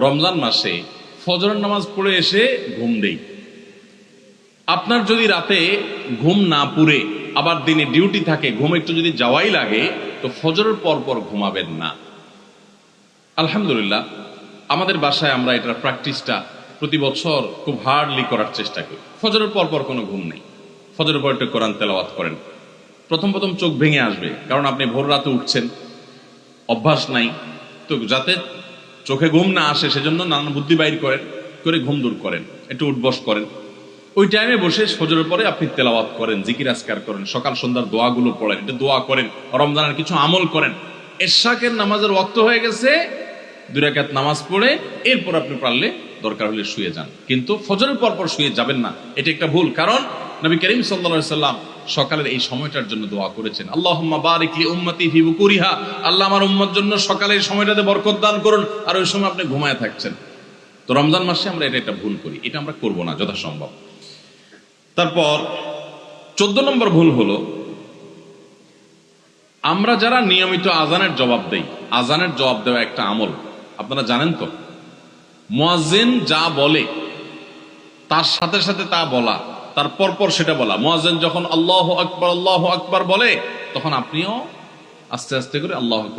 রমজান মাসে ফজরের নামাজ পড়ে এসে ঘুম দেই। আপনার যদি রাতে ঘুম না পুরে আবার দিনে ডিউটি থাকে, ঘুম একটু যদি যাওয়াই লাগে, তো ফজরের পর পর ঘুমাবেন না। আলহামদুলিল্লাহ, আমাদের বাসায় আমরা এটার প্র্যাকটিসটা প্রতি বছর খুব হার্ডলি করার চেষ্টা করি। ফজরের পর পর কোনো ঘুম নেই, ফজরের পর একটু কোরআন তেলাওয়াত করেন। প্রথম প্রথম চোখ ভেঙে আসবে, কারণ আপনি ভোর রাতে উঠছেন, অভ্যাস নাই। তো যাতে চোখে ঘুম না আসে সেজন্য নানান বুদ্ধি বাইর করে ঘুম দূর করেন, একটু উঠবস করেন। ওই টাইমে বসে ফজরের পরে আপনি তেলাওয়াত করেন, জিকির আজকার করেন, সকাল সন্ধ্যার দোয়াগুলো পড়েন, একটু দোয়া করেন, রমজানের কিছু আমল করেন। এশাকের নামাজের ওয়াক্ত হয়ে গেছে, 2 রাকাত নামাজ পড়ে এরপর আপনি পারলে দরকার হলে শুয়ে যান, কিন্তু ফজরের পর পর শুয়ে যাবেন না। এটা একটা ভুল, কারণ নবী করিম সাল্লাল্লাহু আলাইহি সাল্লাম সকালের এই সময়টার জন্য দোয়া করেছেন, আল্লাহুম্মা বারিক লি উম্মতি ফি বুকুরিহা, আল্লাহ আমার উম্মত জন্য সকালের সময়টাতে বরকত দান করুন। আর ওই সময় আপনি ঘুমায় থাকছেন। তো রমজান মাসে আমরা এটা ভুল করি, এটা আমরা করব না যথাসম্ভব। তারপর 14 নম্বর ভুল হলো, আমরা যারা নিয়মিত আজানের জবাব দেই, আজানের জবাব দেওয়া একটা আমল, আপনারা জানেন তো। মুয়াজ্জিন যা বলে তার সাথে সাথে তা বলা, তার পরপর সেটা বলা। মুয়াজ্জিন যখন আল্লাহু আকবার বলে, তখন আপনিও আস্তে আস্তে করে আল্লাহু আকবার